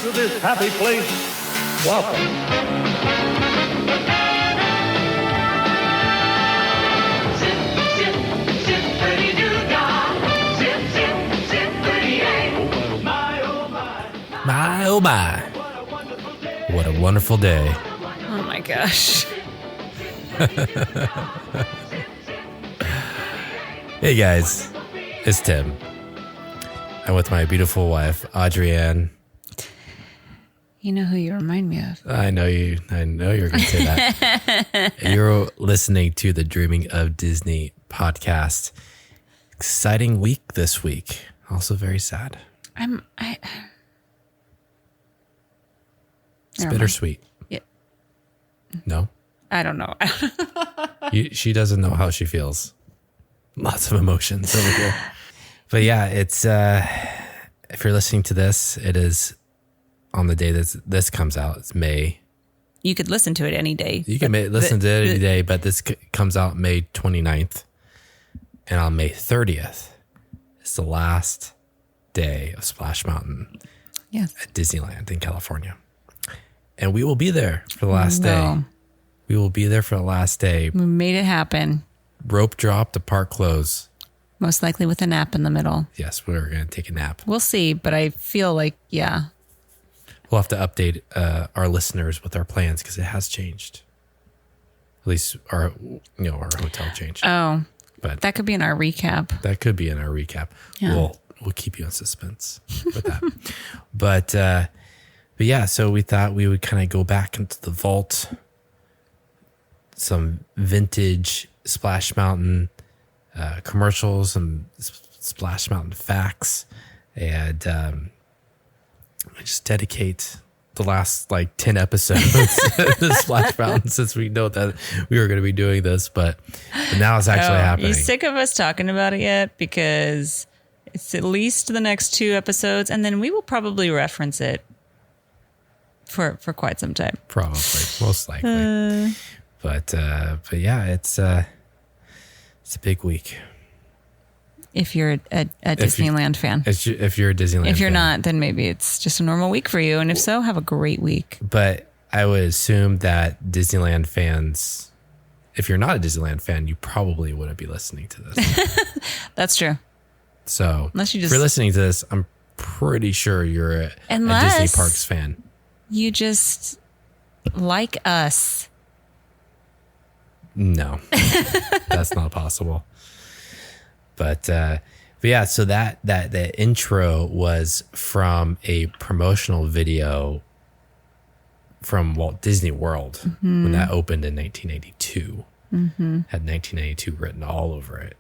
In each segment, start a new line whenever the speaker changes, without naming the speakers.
to this happy place, welcome.
My, oh my. What a wonderful day.
Oh my gosh.
Hey guys, it's Tim. I'm with my beautiful wife, Adrienne.
You know who you remind me of.
I know you're going to say that. You're listening to the Dreaming of Disney podcast. Exciting week this week. Also very sad. It's bittersweet.
Yeah.
No?
I don't know.
She doesn't know how she feels. Lots of emotions over here. But yeah, it's if you're listening to this, it is on the day that this comes out. It's May.
You could listen to it any day.
You can listen to it any day, but this comes out May 29th. And on May 30th, it's the last day of Splash Mountain at Disneyland in California. And we will be there for the last day. We will be there for the last day.
We made it happen.
Rope drop to park close.
Most likely with a nap in the middle.
Yes, we're going to take a nap.
We'll see, but I feel like, yeah.
We'll have to update our listeners with our plans because it has changed. At least our hotel changed.
Oh,
but
that could be in our recap.
That could be in our recap.
Yeah.
We'll keep you in suspense with that. But yeah, so we thought we would kind of go back into the vault, some vintage Splash Mountain commercials, and Splash Mountain facts, and just dedicate the last 10 episodes to Splash Mountain, since we know that we were going to be doing this, but now it's actually happening.
Are you sick of us talking about it yet? Because it's at least the next 2 episodes, and then we will probably reference it for quite some time.
Probably, most likely. But yeah, it's a big week.
If you're a Disneyland fan.
If you're a Disneyland fan.
If you're not, then maybe it's just a normal week for you. And if so, have a great week.
But I would assume that Disneyland fans, if you're not a Disneyland fan, you probably wouldn't be listening to this.
That's true.
So
if
you're listening to this, I'm pretty sure you're a Disney Parks fan.
You just like us.
No, that's not possible. But yeah, so that the intro was from a promotional video from Walt Disney World when that opened in 1982. Mm-hmm. Had 1982 written all over it.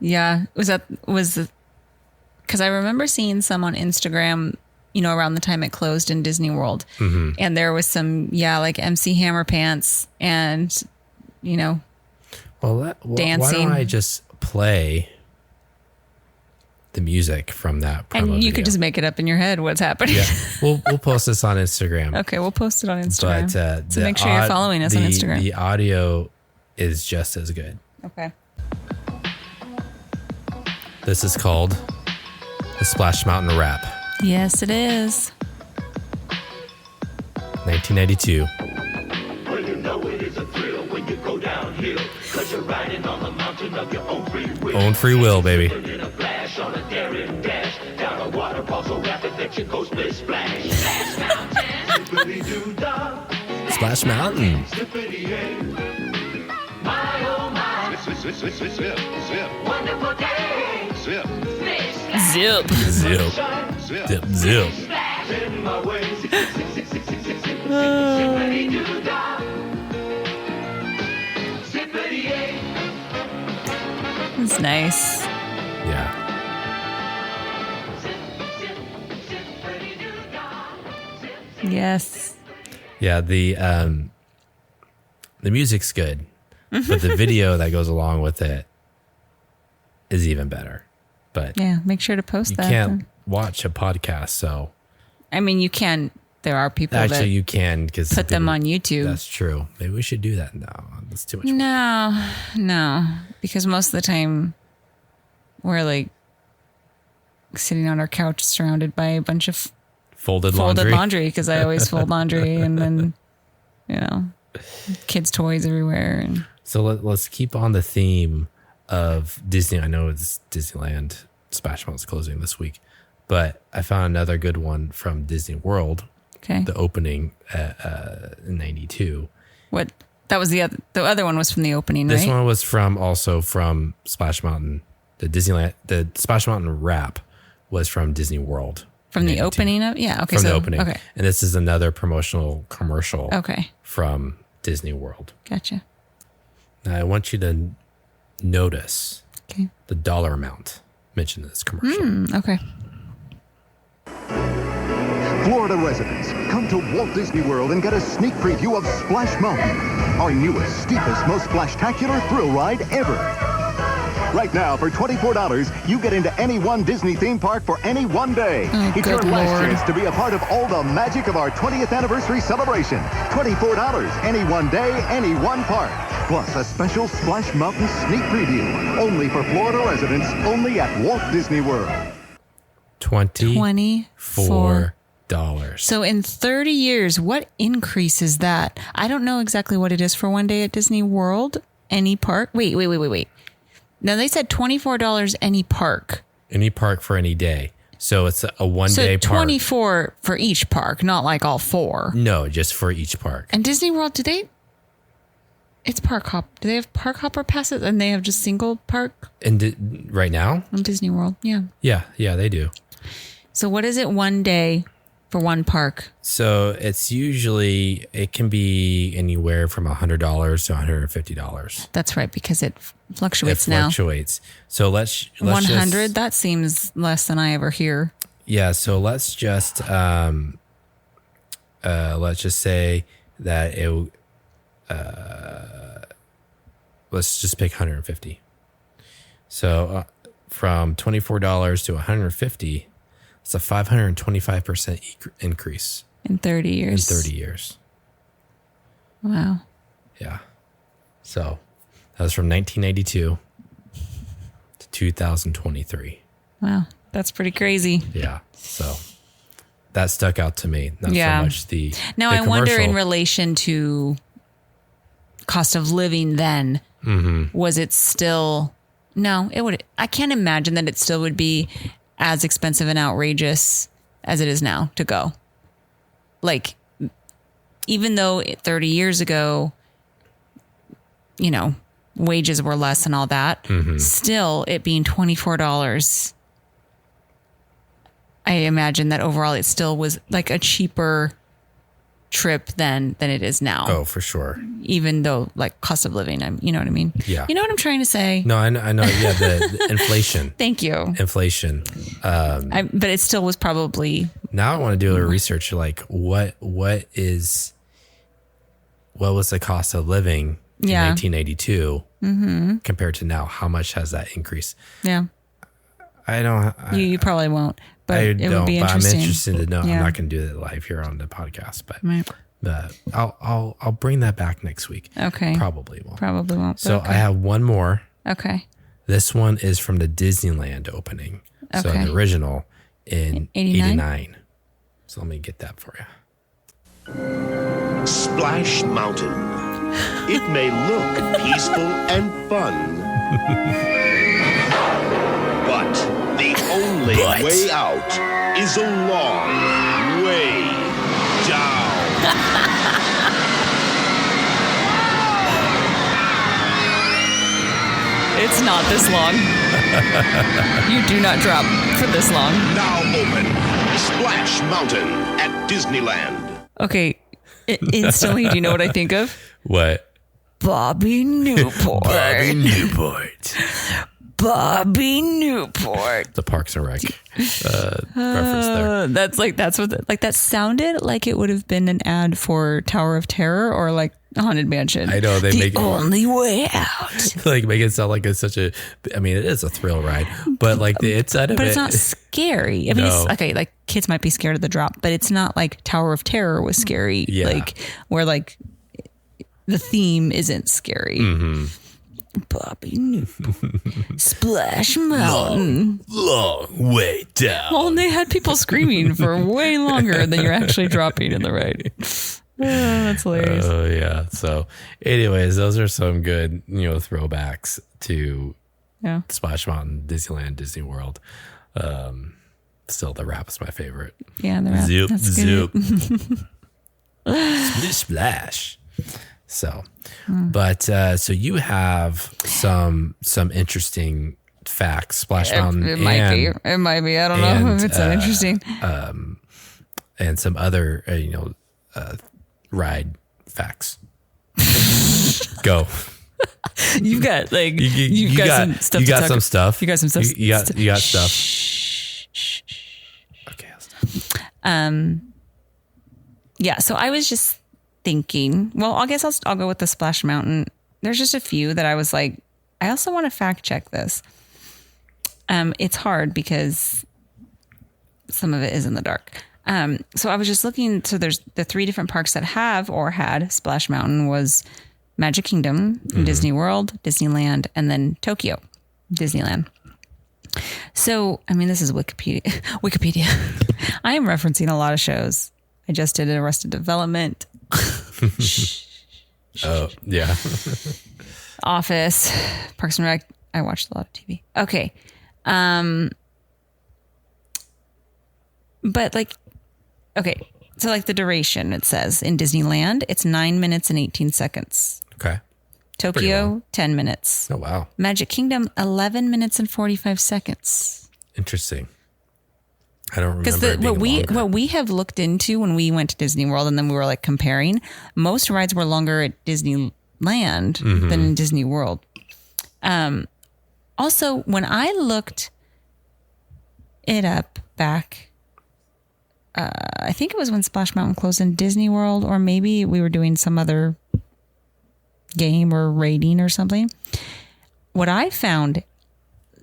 Yeah, because I remember seeing some on Instagram, around the time it closed in Disney World, and there was some MC Hammer Pants and dancing.
Why don't I just play the music from that promo
and you
video.
could just make it up in your head what's happening.
Yeah, we'll post this on Instagram.
Okay, we'll post it on Instagram.
But
so make sure you're following us on Instagram.
The audio is just as good.
Okay.
This is called the Splash Mountain Rap.
Yes, it is.
1992.
Well, you know it is a thrill when you go downhill, 'cause you're riding on the mountain of your own free will.
Own free will, baby.
In a flash on a daring dash, down a waterfall so rapid that you go split splash. Splash Mountain. Zippity-doo-dah.
Splash Mountain.
Zippity-hey. My, oh my. Zip, zip, zip, zip, zip. Wonderful day. Zip.
Zip.
Zip. Zip. Zip.
Splash in my way. Zippity-doo-dah. Zippity-hey.
It's nice.
Yeah.
Yes.
Yeah, the music's good, but the video that goes along with it is even better. But
yeah, make sure to post that.
You can't watch a podcast, so
I mean, you can. There are people
actually you can because
put them on YouTube.
That's true. Maybe we should do that. No, that's too much.
No, because most of the time we're like sitting on our couch surrounded by a bunch of
Folded
folded
laundry.
laundry because I always fold laundry and then, kids' toys everywhere. And
So let's keep on the theme of Disney. I know it's Disneyland Splash Mountain's closing this week, but I found another good one from Disney World.
okay,
The opening in 92.
what that was the other one was from the opening,
This
right?
one was from Splash Mountain. The Splash Mountain rap was from Disney World.
From
in
the
92.
opening of okay,
From
so
the opening.
okay,
And this is another promotional commercial
okay,
from Disney World.
gotcha.
Now I want you to notice
Okay,
the dollar amount mentioned in this commercial.
okay.
Florida residents, come to Walt Disney World and get a sneak preview of Splash Mountain, our newest, steepest, most splashtacular thrill ride ever. Right now, for $24, you get into any one Disney theme park for any one day.
Oh,
It's your
good
last
Lord.
chance to be a part of all the magic of our 20th anniversary celebration. $24, any one day, any one park. Plus a special Splash Mountain sneak preview, only for Florida residents, only at Walt Disney World.
$24.
$24.
So in 30 years, what increase is that? I don't know exactly what it is for one day at Disney World. Any park? Wait. Now they said $24 any park.
Any park for any day. So it's a one-day
So
park.
24 for each park, not like all four.
No, just for each park.
And Disney World, it's park hop. Do they have park hopper passes and they have just single park
And right now?
on Disney World? Yeah.
Yeah, they do.
So what is it one day for one park?
So it can be anywhere from $100 to $150.
That's right, because it
It
fluctuates now.
fluctuates. So let's
100,
just,
that seems less than I ever hear.
yeah. So let's just say that let's just pick 150. So from $24 to $150, it's a 525% increase
In 30
in
years.
30 years.
Wow.
Yeah. So that was from 1992 to 2023.
Wow. That's pretty crazy.
Yeah. So that stuck out to me. Not
Yeah.
so much the
Now,
the
I wonder in
commercial.
relation to cost of living then, was it still, no, I can't imagine that it still would be as expensive and outrageous as it is now to go. Like, even though 30 years ago, wages were less and all that, still it being $24, I imagine that overall it still was like a cheaper trip than it is now.
Oh, for sure.
Even though like cost of living, you know what I mean?
Yeah.
You know what I'm trying to say?
No, I know. Yeah, the inflation.
Thank you.
Inflation.
But it still was probably,
Now I want to do a little research. Like, what was the cost of living in
Yeah.
1982 compared to now? How much has that increased?
yeah,
I don't.
you probably won't, but
I
it
don't.
would be
But I'm
interesting.
interested to know.
Yeah.
I'm not going to do that live here on the podcast, but
Right.
I'll bring that back next week.
Okay.
Probably won't.
Probably won't. but
So
okay.
I have one more.
Okay.
This one is from the Disneyland opening. So
Okay.
the original in
89?
89. So let me get that for you.
Splash Mountain. It may look peaceful and fun, but the only way out is a long way down.
It's not this long. You do not drop for this long.
Now open Splash Mountain at Disneyland.
Okay. Instantly, do you know what I think of?
What?
Bobby Newport.
Newport.
Bobby Newport.
The Parks and Rec reference there.
That sounded like it would have been an ad for Tower of Terror or like Haunted Mansion.
I know, they
the
make it-
only way out.
Like make it sound like it's such a. I mean, it is a thrill ride, but like the inside of
But
it.
it's not scary. I mean,
No.
it's okay. Like kids might be scared of the drop, but it's not like Tower of Terror was scary.
Yeah.
Like where like the theme isn't scary.
Mm-hmm.
Bobby Newport. Splash Mountain.
long way down.
Well, and they had people screaming for way longer than you're actually dropping in the ride. Oh, that's hilarious.
Oh, yeah. So, anyways, those are some good, throwbacks to Splash Mountain, Disneyland, Disney World. Still, the rap is my favorite.
Yeah, the rap.
Zoop,
That's
zoop.
good.
Splish, splash. So, but so you have some interesting facts, Splash Mountain.
It might be. It might be. I don't know if it's that interesting.
And some other, ride facts. Go.
You've got like you got some stuff.
You got some stuff.
You got some stuff.
You got stuff. Okay. I'll stop.
Yeah. So I was just thinking. Well, I guess I'll go with the Splash Mountain. There's just a few that I was like, I also want to fact check this. It's hard because some of it is in the dark. So I was just looking. So there's the 3 different parks that have or had Splash Mountain was Magic Kingdom, Disney World, Disneyland, and then Tokyo, Disneyland. So, I mean, this is Wikipedia. I am referencing a lot of shows. I just did Arrested Development.
Oh, yeah.
Office, Parks and Rec. I watched a lot of TV. Okay. But like, okay. So like the duration, it says in Disneyland, it's 9 minutes and 18 seconds.
Okay.
Tokyo, 10 minutes.
Oh, wow.
Magic Kingdom, 11 minutes and 45 seconds.
Interesting. I don't remember.
Because what we have looked into when we went to Disney World and then we were like comparing, most rides were longer at Disneyland than in Disney World. Also, when I looked it up back, I think it was when Splash Mountain closed in Disney World, or maybe we were doing some other game or rating or something. What I found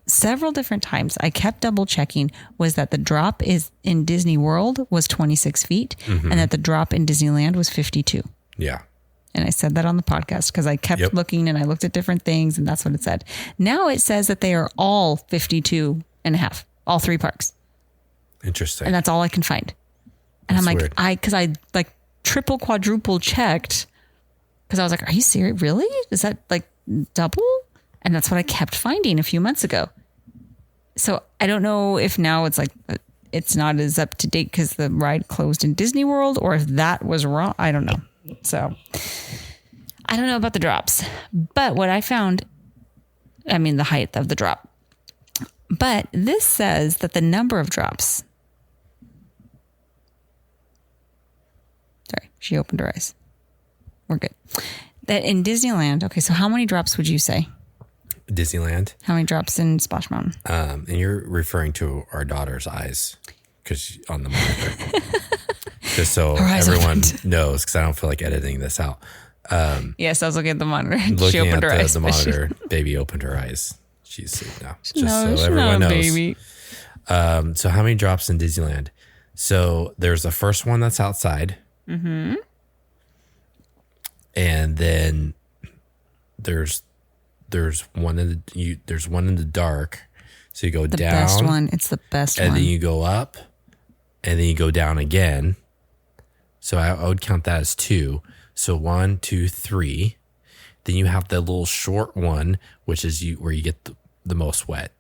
several different times, I kept double checking, was that the drop is in Disney World was 26 feet and that the drop in Disneyland was 52.
Yeah.
And I said that on the podcast because I kept looking and I looked at different things and that's what it said. Now it says that they are all 52 and a half, all 3 parks.
Interesting.
And that's all I can find. And
That's
I'm like,
weird.
because I like triple, quadruple checked because I was like, are you serious? Really? Is that like double? And that's what I kept finding a few months ago. So I don't know if now it's like, it's not as up to date because the ride closed in Disney World or if that was wrong. I don't know. So I don't know about the drops, but what I found, I mean, the height of the drop, but this says that the number of drops. Sorry, she opened her eyes. We're good. That in Disneyland, okay, so how many drops would you say?
Disneyland.
How many drops in Splash Mountain?
And you're referring to our daughter's eyes because on the monitor. Just so everyone knows, because I don't feel like editing this out.
Yes, I was looking at the monitor.
Looking
She opened
at
her eyes.
the monitor, baby opened her eyes. She's asleep now. Just so
she's
everyone
not a
knows.
baby.
So how many drops in Disneyland? So there's the first one that's outside. Mm-hmm. And then there's one in the dark. So you go
The
down.
best one. It's the best
And
one.
then you go up. And then you go down again. So I would count that as 2. So 1, 2, 3. Then you have the little short one, which is where you get the most wet.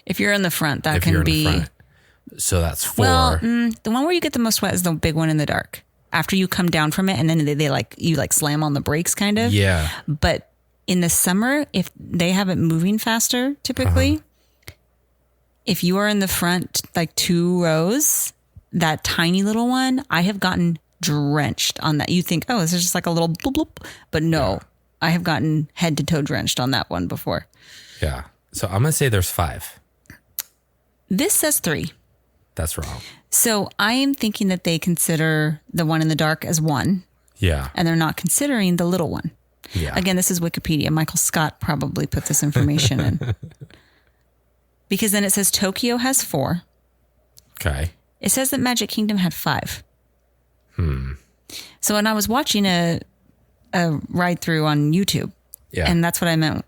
If you're in the front, that
If you're
can
in the
be.
front. So that's 4.
Well, the one where you get the most wet is the big one in the dark. After you come down from it, and then they like you like slam on the brakes, kind of.
Yeah.
But in the summer, if they have it moving faster, typically, if you are in the front like 2 rows, that tiny little one, I have gotten drenched on that. You think, oh, this is just like a little bloop bloop, but no, I have gotten head to toe drenched on that one before.
Yeah. So I'm gonna say there's 5.
This says 3.
That's wrong.
So I am thinking that they consider the one in the dark as 1,
Yeah.
and they're not considering the little one.
Yeah.
Again, this is Wikipedia. Michael Scott probably put this information in. Because then it says Tokyo has 4.
Okay.
It says that Magic Kingdom had 5. So when I was watching a ride through on YouTube,
Yeah.
and that's what I meant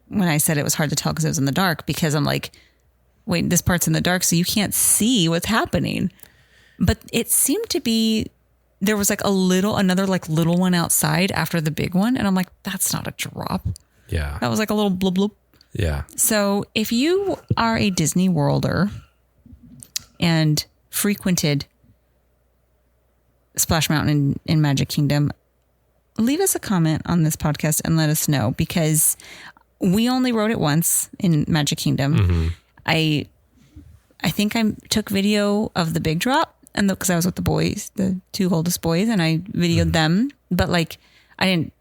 when I said it was hard to tell because it was in the dark, because I'm like, wait, this part's in the dark, so you can't see what's happening. But it seemed to be, there was like another like little one outside after the big one. And I'm like, that's not a drop.
Yeah.
That was like a little bloop bloop.
Yeah.
So if you are a Disney Worlder and frequented Splash Mountain in Magic Kingdom, leave us a comment on this podcast and let us know, because we only rode it once in Magic Kingdom.
Mm-hmm.
I think I took video of the big drop, and because I was with the boys, the two oldest boys, and I videoed them, but like I didn't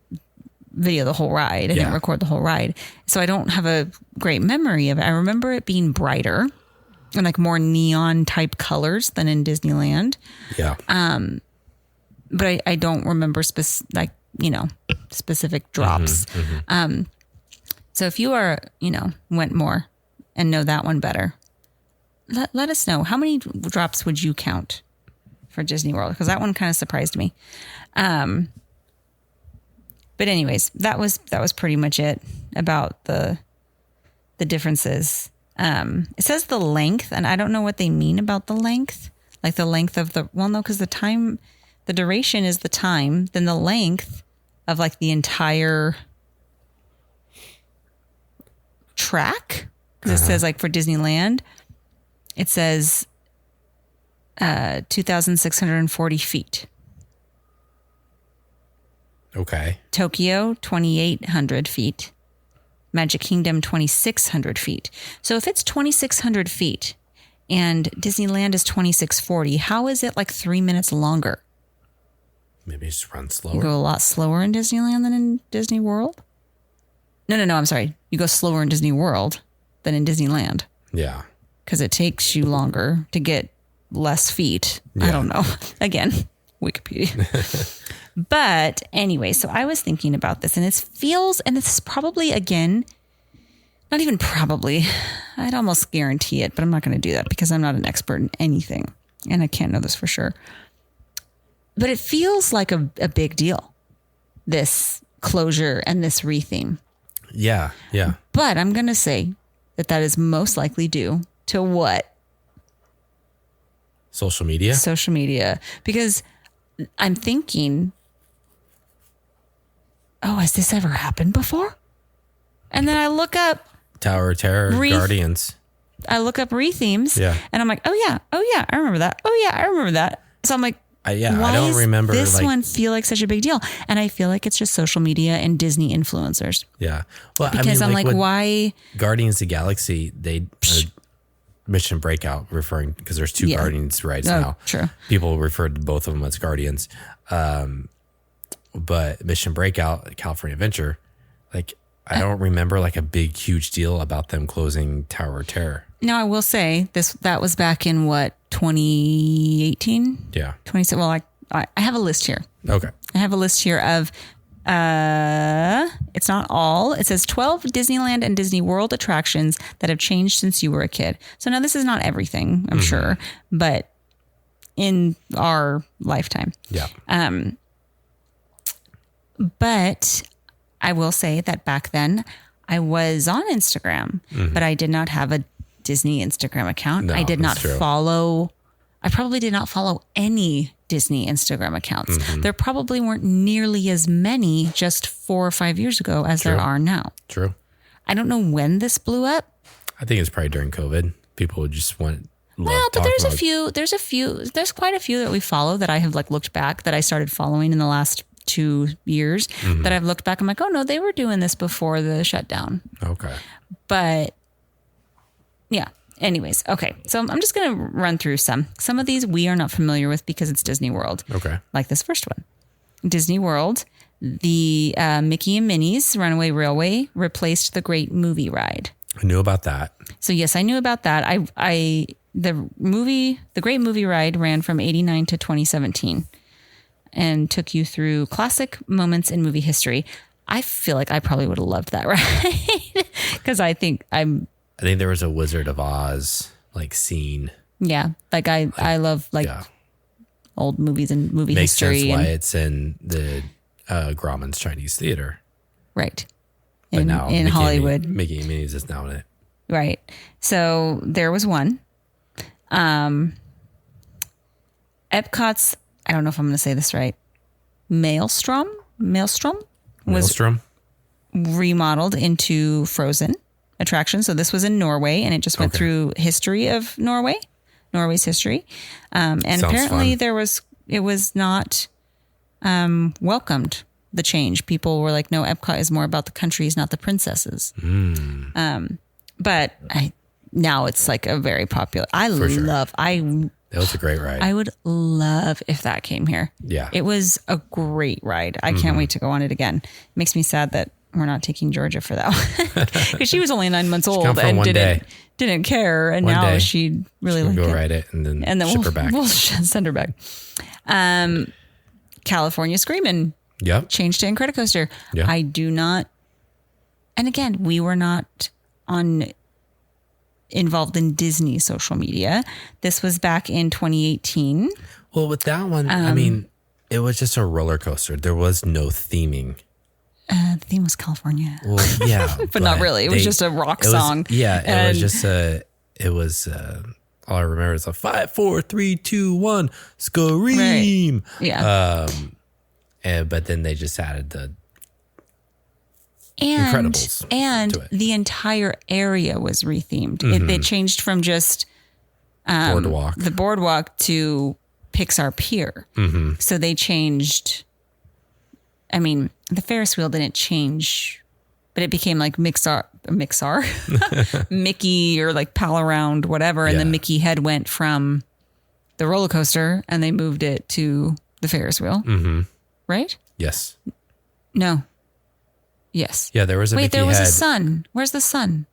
video the whole ride. I didn't record the whole ride. So I don't have a great memory of it. I remember it being brighter and like more neon type colors than in Disneyland.
Yeah.
But I don't remember specific drops. So if you are, went more and know that one better, let us know. How many drops would you count for Disney World? Because that one kind of surprised me. But anyways, that was pretty much it about the differences. It says the length, and I don't know what they mean about the length. Like the length of because the duration is the time, then the length of like the entire track. Because it says like for Disneyland, it says 2,640 feet.
Okay.
Tokyo, 2,800 feet. Magic Kingdom, 2,600 feet. So if it's 2,600 feet and Disneyland is 2,640, how is it like 3 minutes longer?
Maybe just run
You
slower.
go a lot slower in Disneyland than in Disney World? No, I'm sorry. You go slower in Disney World than in Disneyland.
Yeah.
Because it takes you longer to get less feet. I don't know. Again, Wikipedia. But anyway, so I was thinking about this, and it's probably, again, not even probably, I'd almost guarantee it, but I'm not going to do that because I'm not an expert in anything and I can't know this for sure. But it feels like a big deal, this closure and this retheme.
Yeah. Yeah.
But I'm going to say that is most likely due to what?
Social media.
Social media. Because I'm thinking, has this ever happened before? And then I look up
Tower of Terror, Guardians.
I look up rethemes.
Yeah.
And I'm like, oh yeah, I remember that. Oh yeah, I remember that. So I'm like,
I don't remember
this one feel like such a big deal? And I feel like it's just social media and Disney influencers.
Yeah. Well,
Because I'm like, why?
Guardians of the Galaxy, they Mission Breakout referring, because there's two Guardians rides now.
True.
People refer to both of them as Guardians. But Mission Breakout, California Adventure, like I don't remember like a big, huge deal about them closing Tower of Terror.
Now I will say that was back in what, 2018?
Yeah.
27. Well, I have a list here.
Okay.
I have a list here of, it's not all. It says 12 Disneyland and Disney World attractions that have changed since you were a kid. So now this is not everything, I'm sure, but in our lifetime.
Yeah.
But I will say that back then I was on Instagram, but I did not have a Disney Instagram account.
No,
I did not
that's true.
I probably did not follow any Disney Instagram accounts. There probably weren't nearly as many just 4 or 5 years ago as there are now.
True.
I don't know when this blew up.
I think it's probably during COVID. People just went.
Well, but there's quite a few that we follow that I have like looked back that I started following in the last 2 years that I've looked back. I'm like, oh no, they were doing this before the shutdown.
Okay.
But yeah. Anyways, okay. So I'm just going to run through some. Some of these we are not familiar with because it's Disney World.
Okay.
Like this first one. Disney World, the Mickey and Minnie's Runaway Railway replaced the Great Movie Ride.
I knew about that.
So yes, I knew about that. The Great Movie Ride ran from 1989 to 2017 and took you through classic moments in movie history. I feel like I probably would have loved that ride because I think
there was a Wizard of Oz like scene.
Yeah, like I love like old movies and movie
Makes
history.
sense why it's in the Grauman's Chinese Theater.
Right.
But now
in Hollywood.
Mickey and Minnie's is now in it.
Right. So there was one. Epcot's, I don't know if I'm going to say this right, Maelstrom was remodeled into Frozen attraction. So this was in Norway, and it just went through history of Norway's history. And
Sounds
apparently
fun.
it was not welcomed, the change. People were like, no, Epcot is more about the countries, not the princesses. But now it's like a very popular.
That was a great ride.
I would love if that came here.
Yeah.
It was a great ride. I can't wait to go on it again. It makes me sad that we're not taking Georgia for that one. Because she was only 9 months old and didn't care. And
One
now
day.
she really liked
go
it.
ride it and then ship her back.
We'll send her back. California Screamin'
Yep.
changed to Incredicoaster.
Yeah.
I do not. And again, we were not involved in Disney social media. This was back in 2018.
Well, with that one, I mean, it was just a roller coaster. There was no theming.
The theme was California.
Well, yeah.
but not really. It was just a rock song.
It was just all I remember is a 5, 4, 3, 2, 1, scream.
Right. Yeah.
But then they just added the Incredibles
and
to it.
the entire area was rethemed. They changed from just the boardwalk to Pixar Pier. So they changed. I mean, the Ferris wheel didn't change, but it became like Mixar, Mickey, or like Pal Around, whatever. And
Yeah.
then Mickey head went from the roller coaster and they moved it to the Ferris wheel. Right?
Yes.
No. Yes.
Yeah, there was a
Wait,
Mickey
there was
head.
a sun. Where's the sun?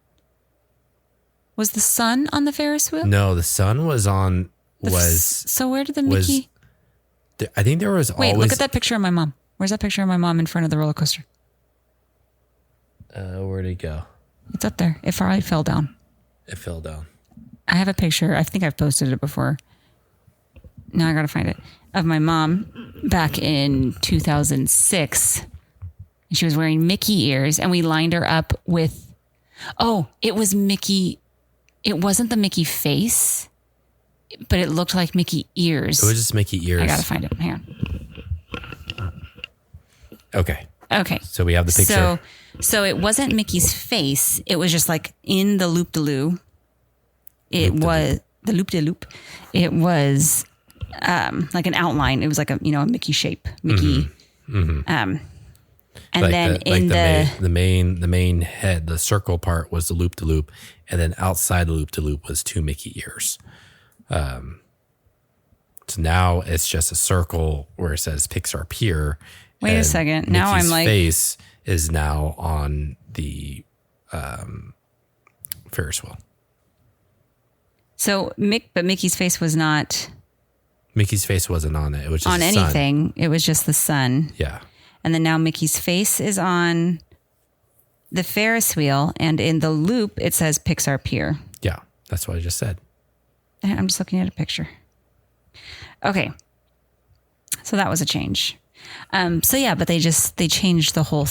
Was the sun on the Ferris wheel?
No, the sun was on.
So where did the
was-
Mickey?
I think there was
Wait,
always.
look at that picture of my mom. Where's that picture of my mom in front of the roller coaster?
Where'd it go?
It's up there. It probably fell down.
It fell down.
I have a picture. I think I've posted it before. Now I got to find it. Of my mom back in 2006. And she was wearing Mickey ears, and we lined her up with, it was Mickey. It wasn't the Mickey face, but it looked like Mickey ears.
It was just Mickey ears.
I got to find it. Hang on.
Okay.
Okay.
So we have the picture.
So it wasn't Mickey's face. It was just like in the loop-de-loo. It was the loop-de-loop. It was like an outline. It was like a Mickey shape. Mickey. And
Like
then
the main head, the circle part was the loop de loop, and then outside the loop de loop was 2 Mickey ears. So now it's just a circle where it says Pixar Pier.
Wait a
and
second. Now
Mickey's
I'm like,
face is now on the Ferris wheel.
so but Mickey's face was not
Mickey's face wasn't on it. It was just
on
the sun.
anything. It was just the sun.
Yeah.
And then now Mickey's face is on the Ferris wheel, and in the loop it says Pixar Pier.
Yeah. That's what I just said.
I'm just looking at a picture. Okay. So that was a change. But they changed the whole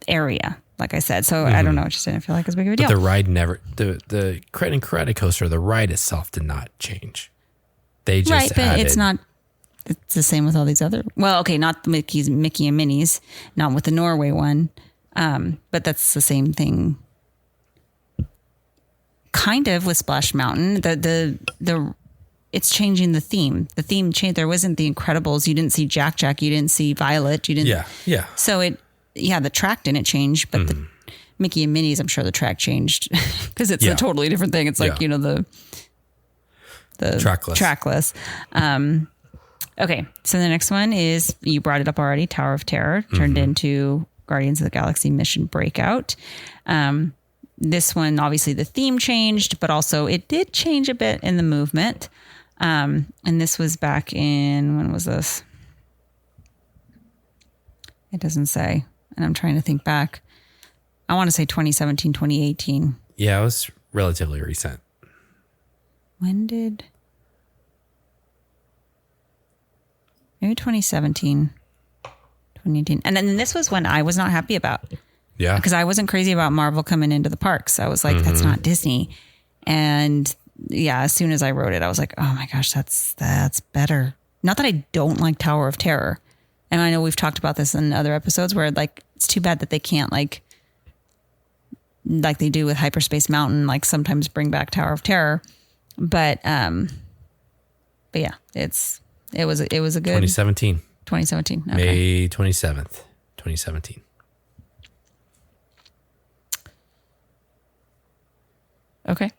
area, like I said. So I don't know. It just didn't feel like as big of a deal.
But the ride never, the Incredicoaster, the ride itself did not change. They just
right, but
added,
it's the same with all these other, well, okay, not the Mickey and Minnie's, not with the Norway one. But that's the same thing. Kind of with Splash Mountain. It's changing the theme. The theme changed. There wasn't the Incredibles. You didn't see Jack. You didn't see Violet. You didn't.
Yeah.
So the track didn't change, but the Mickey and Minnie's, I'm sure the track changed because it's a totally different thing. It's like, the trackless. Okay. So the next one is, you brought it up already, Tower of Terror turned into Guardians of the Galaxy Mission Breakout. This one, obviously the theme changed, but also it did change a bit in the movement. And this was back in, when was this? It doesn't say. And I'm trying to think back. I want to say 2017, 2018.
Yeah, it was relatively recent.
Maybe 2017, 2018. And then this was one I was not happy about.
Yeah.
Because I wasn't crazy about Marvel coming into the parks. I was like, that's not Disney. And yeah, as soon as I wrote it, I was like, oh my gosh, that's better. Not that I don't like Tower of Terror. And I know we've talked about this in other episodes where like, it's too bad that they can't like they do with Hyperspace Mountain, like sometimes bring back Tower of Terror. But yeah, it was a good
2017.
2017. Okay.
May 27th, 2017.
Okay.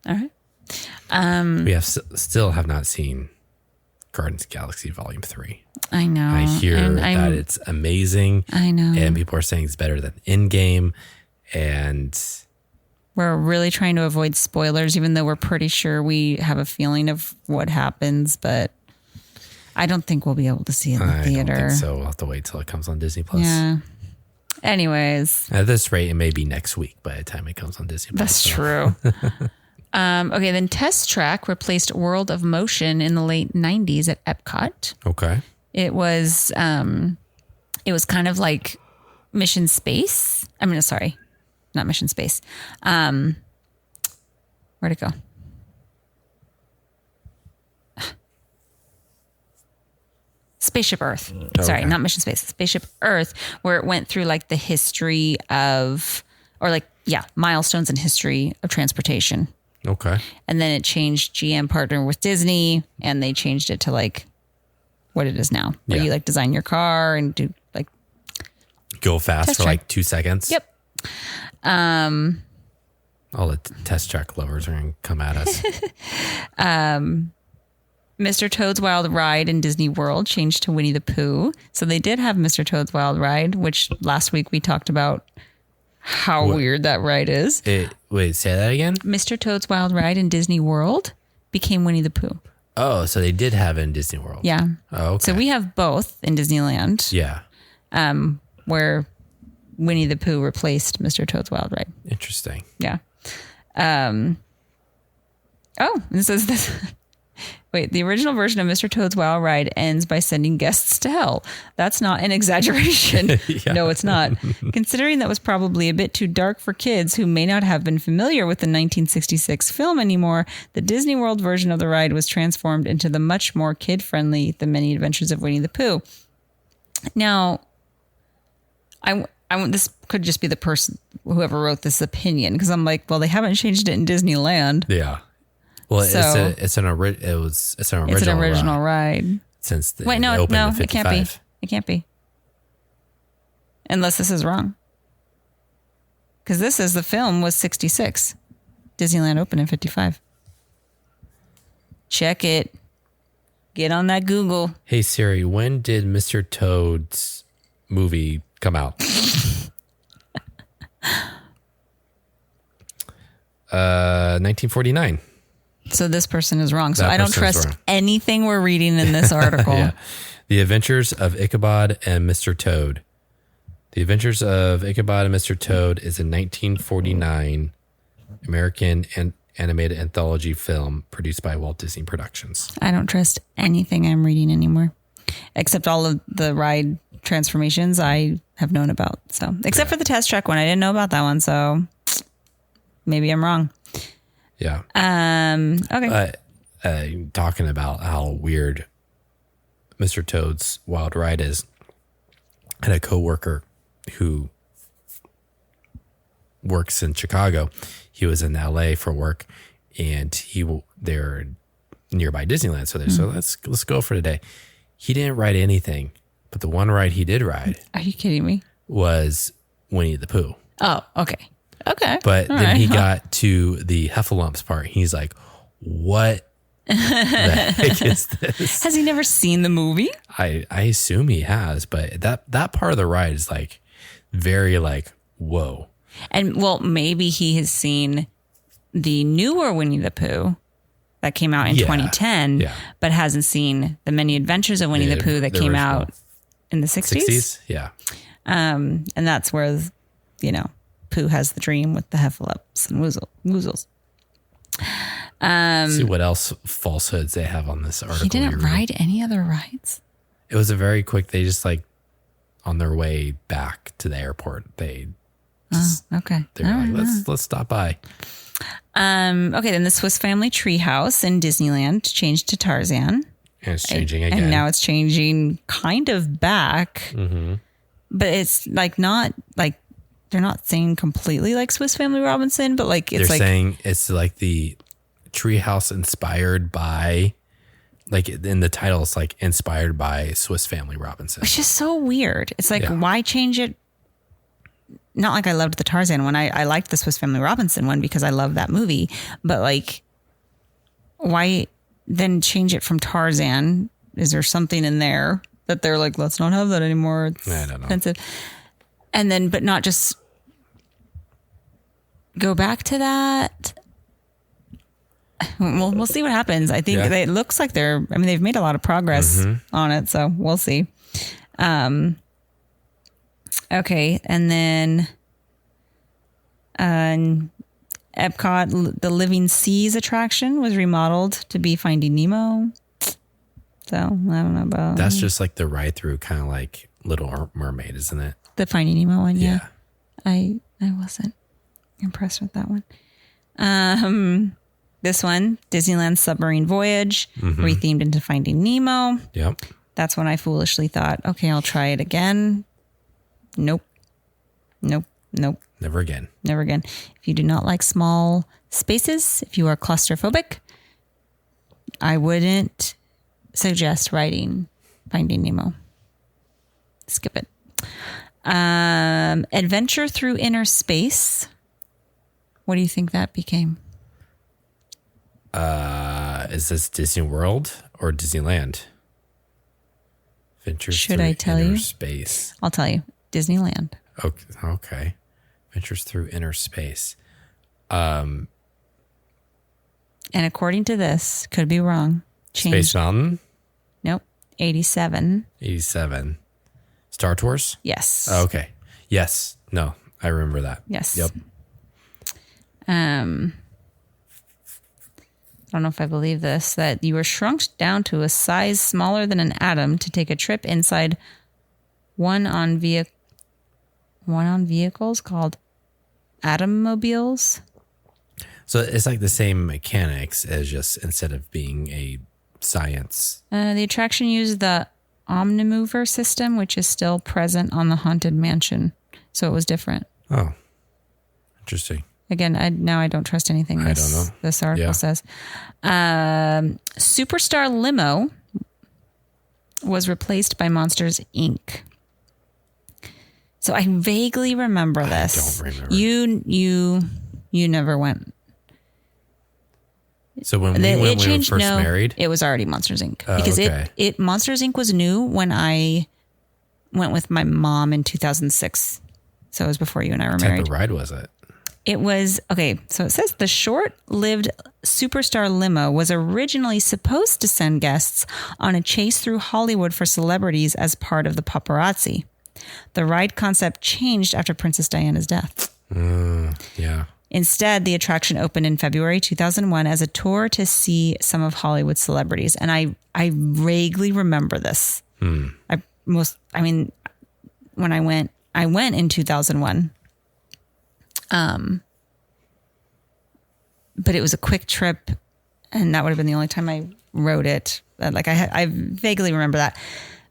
All right.
We still have not seen Guardians of the Galaxy Volume 3.
I know.
I hear
And
that it's amazing.
I know.
And people are saying it's better than Endgame. And
we're really trying to avoid spoilers, even though we're pretty sure we have a feeling of what happens, but I don't think we'll be able to see it in the theater.
I don't think so. We'll have to wait till it comes on Disney Plus.
Yeah. Anyways.
At this rate, it may be next week by the time it comes on Disney Plus.
That's true. Okay, then Test Track replaced World of Motion in the late 90s at Epcot.
Okay.
It was kind of like Mission Space. I mean, sorry, not Mission Space. Where'd it go? Spaceship Earth. Sorry, not Mission Space. Spaceship Earth, where it went through like the history of, or like, yeah, milestones in history of transportation.
Okay.
And then it changed. GM partnered with Disney, and they changed it to like what it is now, where you like design your car and do like
go fast
test
for
track.
like 2 seconds.
Yep.
All the Test Track lovers are going to come at us.
Mr. Toad's Wild Ride in Disney World changed to Winnie the Pooh. So they did have Mr. Toad's Wild Ride, which last week we talked about how weird that ride is.
Wait, say that again?
Mr. Toad's Wild Ride in Disney World became Winnie the Pooh.
Oh, so they did have it in Disney World.
Yeah.
Oh, okay.
So we have both in Disneyland.
Yeah.
Where Winnie the Pooh replaced Mr. Toad's Wild Ride.
Interesting.
Yeah. This is this. Wait, the original version of Mr. Toad's Wild Ride ends by sending guests to hell. That's not an exaggeration.
Yeah.
No, it's not. Considering that was probably a bit too dark for kids who may not have been familiar with the 1966 film anymore, the Disney World version of the ride was transformed into the much more kid-friendly The Many Adventures of Winnie the Pooh. Now, I this could just be the person, whoever wrote this opinion, because I'm like, well, they haven't changed it in Disneyland.
Yeah. Well,
So-
it's an original
It's an original ride.
since the
Wait, no,
it opened in
it can't be.
55.
It can't be. Unless this is wrong. Because this is the film was 66. Disneyland opened in 55. Check it. Get on that Google.
Hey Siri, when did Mr. Toad's movie come out? 1949.
So this person is wrong. So
That
I don't
person is
trust
wrong.
anything we're reading in this article.
Yeah. The Adventures of Ichabod and Mr. Toad. The Adventures of Ichabod and Mr. Toad is a 1949 American animated anthology film produced by Walt Disney Productions.
I don't trust anything I'm reading anymore, except all of the ride transformations I have known about. So, except for the Test Track one, I didn't know about that one. So maybe I'm wrong.
Yeah.
Okay.
Talking about how weird Mr. Toad's Wild Ride is. I had a coworker who works in Chicago. He was in LA for work, and they're nearby Disneyland. So so let's go for today. He didn't ride anything, but the one ride he did ride
Are you kidding me?
was Winnie the Pooh.
Oh, okay. Okay.
But
All
then
right.
he got to the Heffalumps part. He's like, what the heck is this?
Has he never seen the movie?
I assume he has, but that part of the ride is like very like, whoa.
And well, maybe he has seen the newer Winnie the Pooh that came out in 2010, but hasn't seen the Many Adventures of Winnie the Pooh that came
original.
out in the 60s.
Yeah.
And that's where, Pooh has the dream with the Heffalumps and Woozles.
See what else falsehoods they have on this article.
He didn't
you're reading.
ride any other rides?
It was a very quick, they just like on their way back to the airport.
Okay.
They were like, let's stop by.
Okay, then the Swiss Family Treehouse in Disneyland changed to Tarzan.
And it's changing again.
And now it's changing kind of back.
Mm-hmm.
But it's like not like they're not saying completely like Swiss Family Robinson, but like it's
They're
like
saying it's like the treehouse inspired by, like in the title, it's like inspired by Swiss Family Robinson.
It's just so weird. It's like,
Yeah.
why change it? Not like I loved the Tarzan one. I liked the Swiss Family Robinson one because I love that movie. But like, why then change it from Tarzan? Is there something in there that they're like, let's not have that anymore? It's
I don't know.
offensive. And then, but not just go back to that. We'll see what happens. I think it looks like they've made a lot of progress on it. So we'll see. Okay. And then, Epcot, the Living Seas attraction was remodeled to be Finding Nemo. So I don't know about
That's just like the ride through, kind of like Little Mermaid, isn't it?
the Finding Nemo one. Yeah.
Yeah.
I wasn't impressed with that one. This one, Disneyland Submarine Voyage, rethemed into Finding Nemo.
Yep.
That's when I foolishly thought, okay, I'll try it again. Nope.
Never again.
Never again. If you do not like small spaces, if you are claustrophobic, I wouldn't suggest riding Finding Nemo. Skip it. Adventure Through Inner Space. What do you think that became?
Is this Disney World or Disneyland? Ventures
Should
through
I tell
inner
you?
space.
I'll tell you. Disneyland.
Okay. Ventures through inner space.
And according to this, could be wrong.
Space Mountain,
Nope. 87.
87. Star Tours?
Yes.
Oh, okay. Yes. No, I remember that.
Yes.
Yep.
I don't know if I believe this, that you were shrunk down to a size smaller than an atom to take a trip inside one on vehicles called Atommobiles.
So it's like the same mechanics as just instead of being a science.
The attraction used the Omnimover system, which is still present on the Haunted Mansion. So it was different.
Oh, interesting.
Again, I don't trust anything
I don't know.
this article
Yeah.
says. Superstar Limo was replaced by Monsters, Inc. So I vaguely remember this.
don't remember.
You never went.
So when we were first
no,
married,
it was already Monsters, Inc.
Oh,
Because
okay.
it Monsters, Inc. was new when I went with my mom in 2006. So it was before you and I were
what type
married.
of ride was it?
It was, okay, so it says the short-lived Superstar Limo was originally supposed to send guests on a chase through Hollywood for celebrities as part of the paparazzi. The ride concept changed after Princess Diana's death.
Yeah.
Instead, the attraction opened in February 2001 as a tour to see some of Hollywood's celebrities. And I vaguely remember this. When I went in 2001. But it was a quick trip, and that would have been the only time I rode it. Like I vaguely remember that.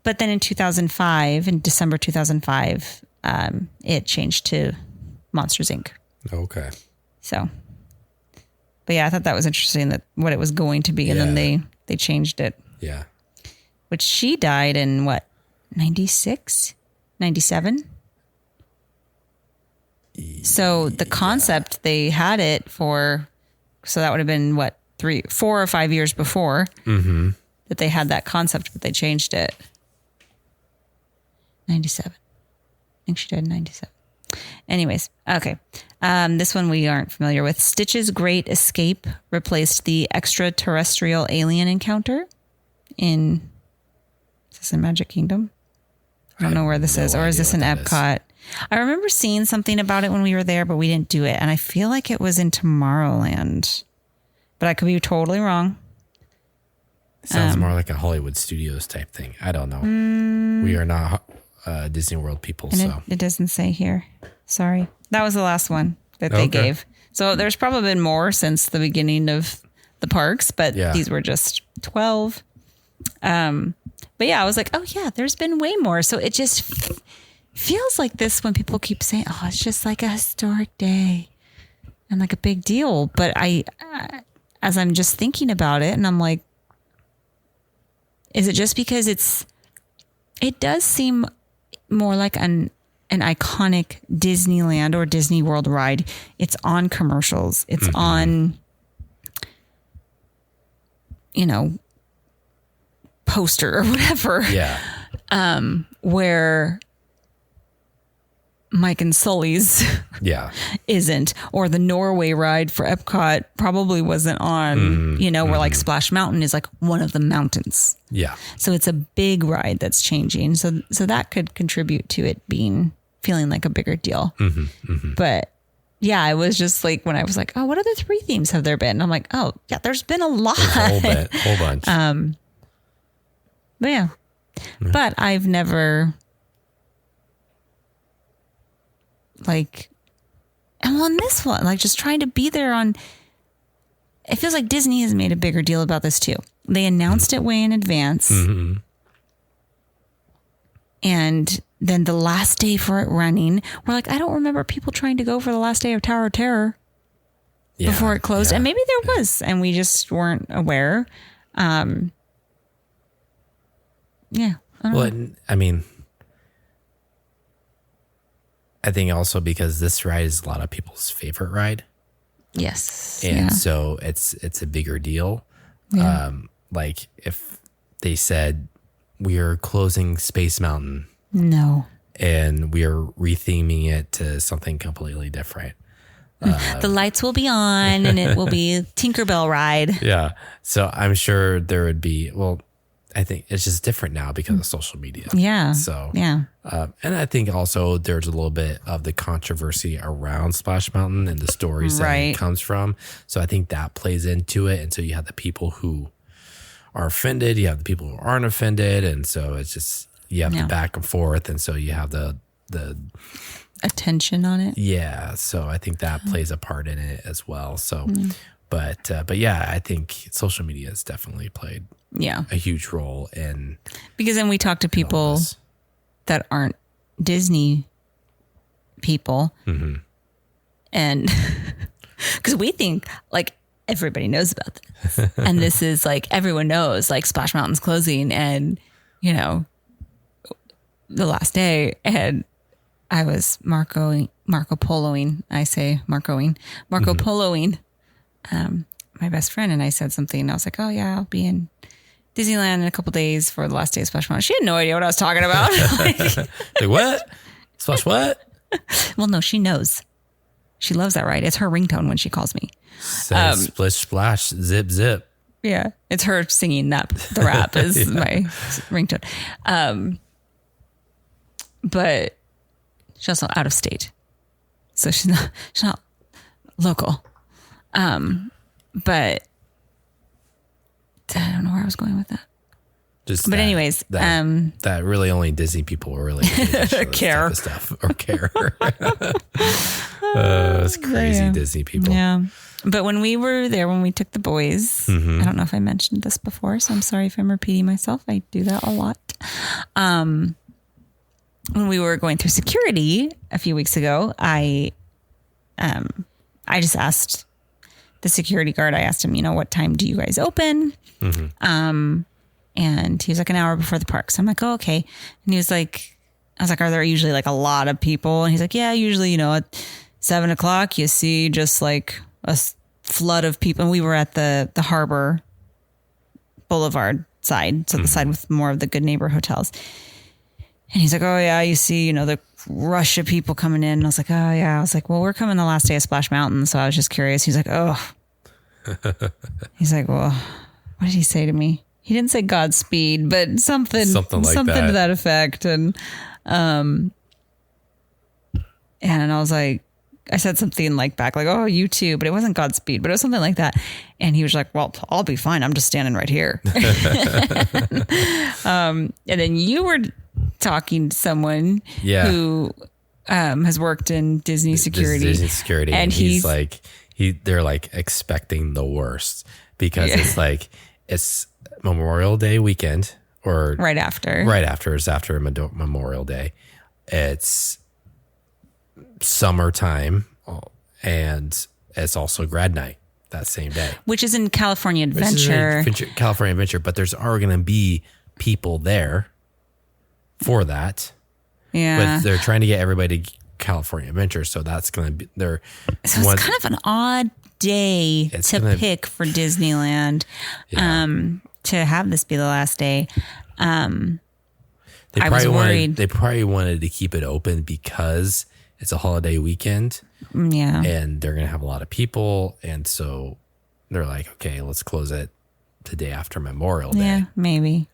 But then in 2005, in December 2005, it changed to Monsters, Inc.
Okay.
So, but yeah, I thought that was interesting, that what it was going to be, and then they changed it.
Yeah.
Which she died in what, 96, 97? So the concept, they had it for, so that would have been what, 4 or 5 years before that they had that concept, but they changed it. 97. I think she died in 97. Anyways, okay. This one we aren't familiar with. Stitch's Great Escape replaced the extraterrestrial alien encounter is this in Magic Kingdom? I don't know where this is. Or is this in Epcot? I remember seeing something about it when we were there, but we didn't do it. And I feel like it was in Tomorrowland. But I could be totally wrong.
Sounds more like a Hollywood Studios type thing. I don't know. We are not Disney World people.
And
So
it doesn't say here. Sorry. That was the last one that they gave. So there's probably been more since the beginning of the parks, but these were just 12. But yeah, I was like, oh yeah, there's been way more. So it just feels like this when people keep saying, oh, it's just like a historic day and like a big deal. But as I'm just thinking about it, and I'm like, is it just because it does seem more like an iconic Disneyland or Disney World ride. It's on commercials. It's on, poster or whatever.
yeah,
Where Mike and Sully's isn't, or the Norway ride for Epcot probably wasn't on, where like Splash Mountain is like one of the mountains.
Yeah.
So it's a big ride that's changing. So that could contribute to it feeling like a bigger deal. But yeah, it was just like when I was like, oh, what other 3 themes have there been? And I'm like, oh yeah, there's been a lot.
There's a whole bunch.
But yeah. But I've never and on this one, like just trying to be there it feels like Disney has made a bigger deal about this too. They announced it way in advance. And then the last day for it running, we're like, I don't remember people trying to go for the last day of Tower of Terror before it closed. And maybe there was, and we just weren't aware. Yeah.
I mean, I think also because this ride is a lot of people's favorite ride.
Yes.
And so it's a bigger deal.
Yeah.
Like if they said we are closing Space Mountain.
No.
And we are retheming it to something completely different.
The lights will be on and it will be Tinkerbell ride.
Yeah. So I'm sure there would be, I think it's just different now because of social media.
Yeah.
So,
yeah.
And I think also there's a little bit of the controversy around Splash Mountain and the stories that it comes from. So I think that plays into it. And so you have the people who are offended, you have the people who aren't offended. And so it's just, you have the back and forth. And so you have the
attention on it.
Yeah. So I think that plays a part in it as well. So, but yeah, I think social media has definitely played a huge role in,
because then we talk to people that aren't Disney people, and because we think like everybody knows about this, and this is like everyone knows like Splash Mountain's closing, and the last day, and I was Marco Poloing. I say Marco Poloing, my best friend, and I said something, and I was like, oh yeah, I'll be in Disneyland in a couple days for the last day of Splash Mountain. She had no idea what I was talking about.
like what? Splash what?
Well, no, she knows. She loves that ride. It's her ringtone when she calls me.
Says splish splash, zip zip.
Yeah, it's her singing that. The rap is my ringtone. But she's also out of state, so she's not local. But I don't know where I was going with that. But anyways,
that really only Disney people really
care
stuff or care. It's crazy Disney people.
Yeah. But when we were there, when we took the boys, I don't know if I mentioned this before, so I'm sorry if I'm repeating myself. I do that a lot. When we were going through security a few weeks ago, I just asked the security guard, I asked him, what time do you guys open? And he was like an hour before the park. So I'm like, oh, okay. And he was like, I was like, are there usually like a lot of people? And he's like, yeah, usually, at 7:00 you see just like a flood of people. And we were at the Harbor Boulevard side. So the side with more of the Good Neighbor hotels. And he's like, oh yeah, you see, the rush of people coming in. And I was like, oh yeah. I was like, well, we're coming the last day of Splash Mountain. So I was just curious. He's like, oh. He's like, well, what did he say to me? He didn't say Godspeed, but something to that effect. And I was like, I said something like back, like, oh, you too, but it wasn't Godspeed, but it was something like that. And he was like, well, I'll be fine. I'm just standing right here. And then you were talking to someone who has worked in Disney security.
Disney security. And he's like, they're like expecting the worst because it's like, it's Memorial Day weekend or
right after
it's after Memorial Day. It's summertime and it's also grad night that same day,
which is in California Adventure.
California Adventure, but there's already going to be people there for that.
Yeah.
But they're trying to get everybody to California Adventure, so that's going to be there.
So it's kind of an odd day to pick for Disneyland. To have this be the last day.
They probably wanted to keep it open because it's a holiday weekend.
Yeah.
And they're going to have a lot of people. And so they're like, okay, let's close it the day after Memorial Day.
Yeah, maybe.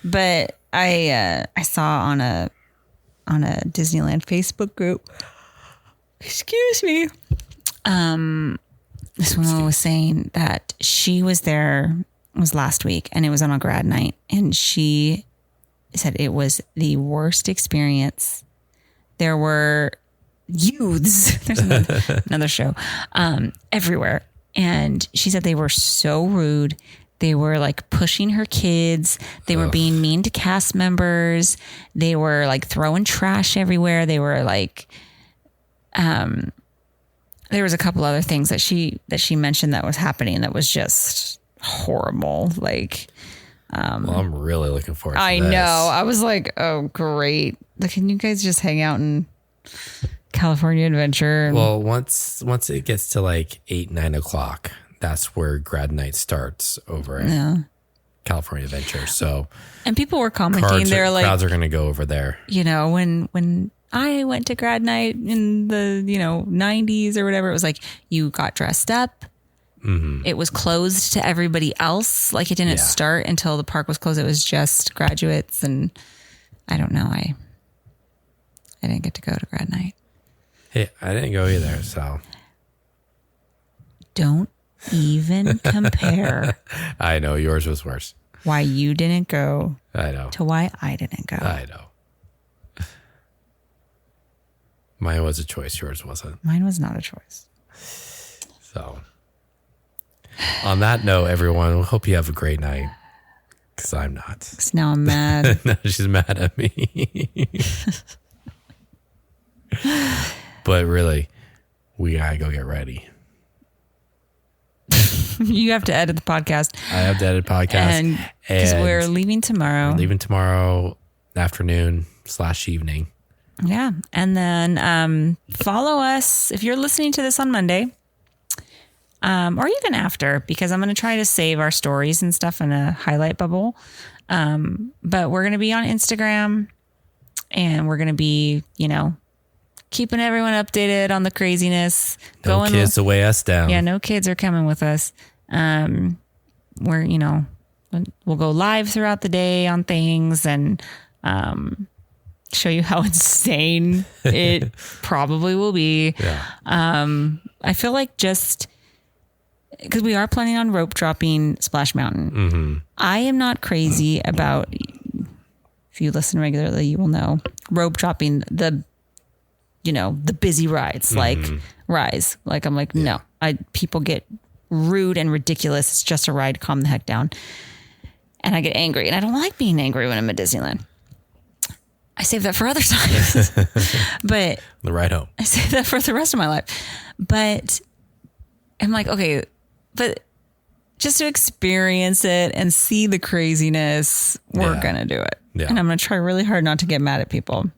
But I saw on a Disneyland Facebook group, excuse me, this woman was saying that she was there, it was last week, and it was on a grad night, and she said it was the worst experience. There were youths, there's another show, everywhere. And she said they were so rude. They were like pushing her kids. They were being mean to cast members. They were like throwing trash everywhere. They were like, there was a couple other things that she mentioned that was happening that was just horrible. Like,
well, I'm really looking forward to this.
I know. I was like, oh, great. Like, can you guys just hang out in California Adventure?
Well, once it gets to like 8-9 o'clock, that's where grad night starts over at California Adventure. So,
and people were commenting, they're like,
crowds are going to go over there.
You know, when I went to grad night in the 90s or whatever, it was like you got dressed up. Mm-hmm. It was closed to everybody else. Like it didn't start until the park was closed. It was just graduates, and I don't know. I didn't get to go to grad night.
Hey, I didn't go either, so
don't even compare.
I know yours was worse.
Why you didn't go?
I know.
To why I didn't go.
I know. Mine was a choice. Yours wasn't.
Mine was not a choice.
So, on that note, everyone, we hope you have a great night. Because I'm not.
Because now I'm mad.
No, she's mad at me. But really, we gotta go get ready.
You have to edit the podcast.
I have to edit the podcast.
And because we're leaving tomorrow.
We're leaving tomorrow afternoon/evening.
Yeah. And then follow us if you're listening to this on Monday. Or even after, because I'm going to try to save our stories and stuff in a highlight bubble. But we're going to be on Instagram, and we're going to be, keeping everyone updated on the craziness.
No kids to weigh us down.
Yeah, no kids are coming with us. We're, we'll go live throughout the day on things and show you how insane it probably will be.
Yeah.
I feel like just because we are planning on rope dropping Splash Mountain. Mm-hmm. I am not crazy about, if you listen regularly, you will know, rope dropping the busy rides, like Rise. Like, I'm like, no, people get rude and ridiculous. It's just a ride. Calm the heck down. And I get angry, and I don't like being angry when I'm at Disneyland. I save that for other times, but
the ride home,
I save that for the rest of my life. But I'm like, okay, but just to experience it and see the craziness, we're going to do it. Yeah. And I'm going to try really hard not to get mad at people.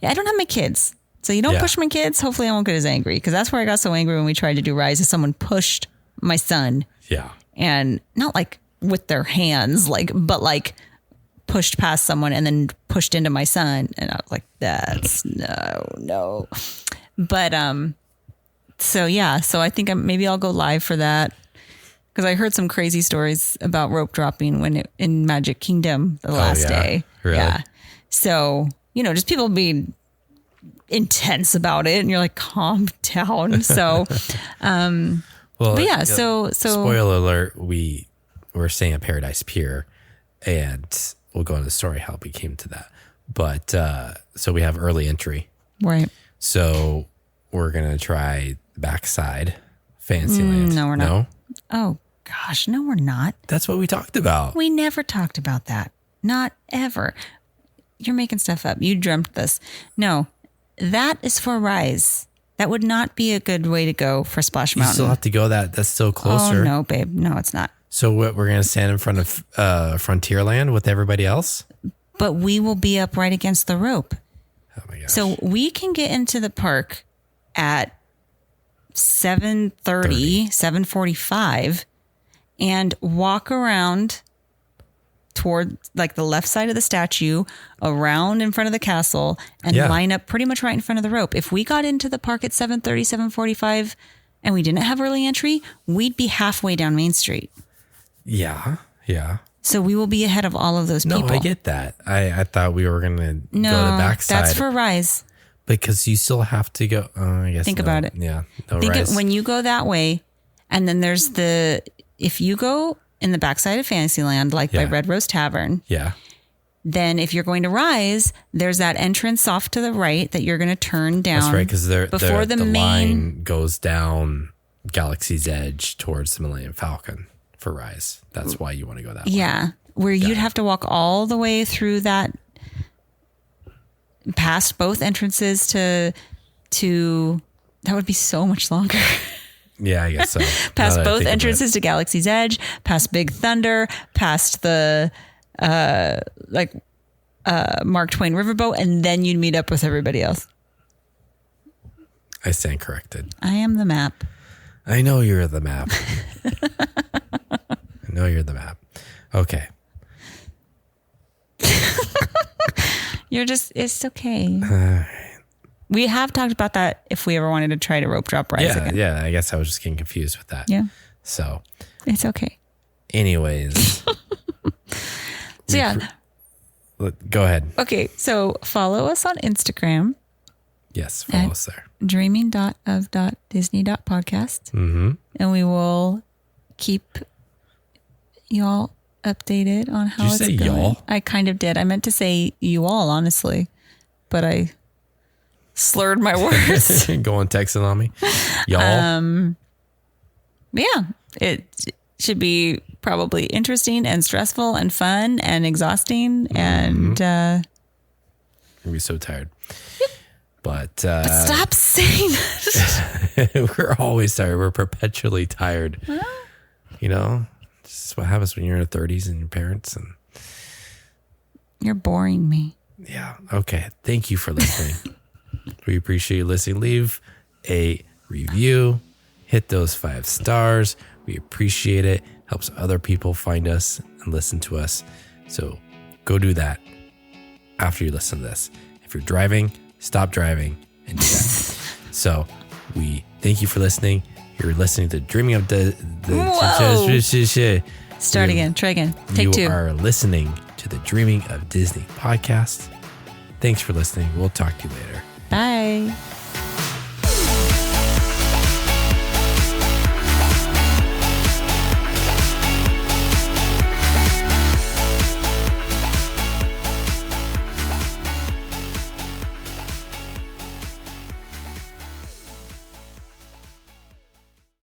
I don't have my kids. So you don't push my kids. Hopefully I won't get as angry, because that's where I got so angry when we tried to do Rise, is someone pushed my son. Yeah. And not like with their hands, but pushed past someone and then pushed into my son. And I was like, that's no. But, so I think maybe I'll go live for that, because I heard some crazy stories about rope dropping in Magic Kingdom the last day.
Really?
Yeah. So, just people being intense about it, and you're like, calm down. So, but yeah, so
spoiler alert, we're staying at Paradise Pier, and we'll go into the story how we came to that. But so we have early entry.
Right.
So we're going to try backside Fantasyland.
No, we're not.
No?
Oh, gosh. No, we're not.
That's what we talked about.
We never talked about that. Not ever. You're making stuff up. You dreamt this. No, that is for Rise. That would not be a good way to go for Splash
You
Mountain.
still have to go that's still closer.
Oh, no, babe. No, it's not.
So we're going to stand in front of Frontierland with everybody else?
But we will be up right against the rope.
Oh my gosh.
So we can get into the park at 7:30, 7:45 and walk around toward like the left side of the statue, around in front of the castle, and line up pretty much right in front of the rope. If we got into the park at 7:30, 7:45 and we didn't have early entry, we'd be halfway down Main Street.
Yeah.
So we will be ahead of all of those people.
No, I get that. I thought we were going to go to
No,
the backside.
that's for Rise.
Because you still have to go. I guess.
Think
no.
about it.
Yeah. No
Think
Rise.
when you go that way, and then there's if you go in the backside of Fantasyland, like by Red Rose Tavern,
Yeah.
then if you're going to Rise, there's that entrance off to the right that you're going to turn down.
That's right. Because
before
the
main
line goes down Galaxy's Edge towards the Millennium Falcon for Rise. That's why you want to go that way.
Yeah. Where you'd have to walk all the way through that, past both entrances to that would be so much longer.
Yeah, I guess so.
Past
Now that I
both
think of
entrances
it.
to Galaxy's Edge, past Big Thunder, past the Mark Twain Riverboat, and then you'd meet up with everybody else.
I stand corrected.
I am the map.
I know you're the map. I know you're the map. Okay.
It's okay. We have talked about that if we ever wanted to try to rope drop Rise again.
Yeah. I guess I was just getting confused with that.
Yeah.
So,
It's okay.
anyways,
So yeah.
go ahead.
Okay. So follow us on Instagram,
Yes, follow us there.
dreaming.of.disney.podcast.
Mm-hmm.
And we will keep y'all updated on how
Did you
it's
say
going.
y'all?
I kind of did. I meant to say you all, honestly, but I slurred my words.
Going texting on me. Y'all.
Yeah, it should be probably interesting and stressful and fun and exhausting. And
I'm going to be so tired. But
stop saying that.
we're always tired. We're perpetually tired. You know, this is what happens when you're in your 30s and your parents. And
You're boring me.
yeah. Okay. Thank you for listening. We appreciate you listening. Leave a review. Hit those 5 stars. We appreciate it. Helps other people find us and listen to us. So go do that after you listen to this. If you're driving, stop driving and do that. So we thank you for listening. You're listening to Dreaming of
Whoa. Start again. Try again. Take 2.
You are listening to the Dreaming of Disney podcast. Thanks for listening. We'll talk to you later.
Bye.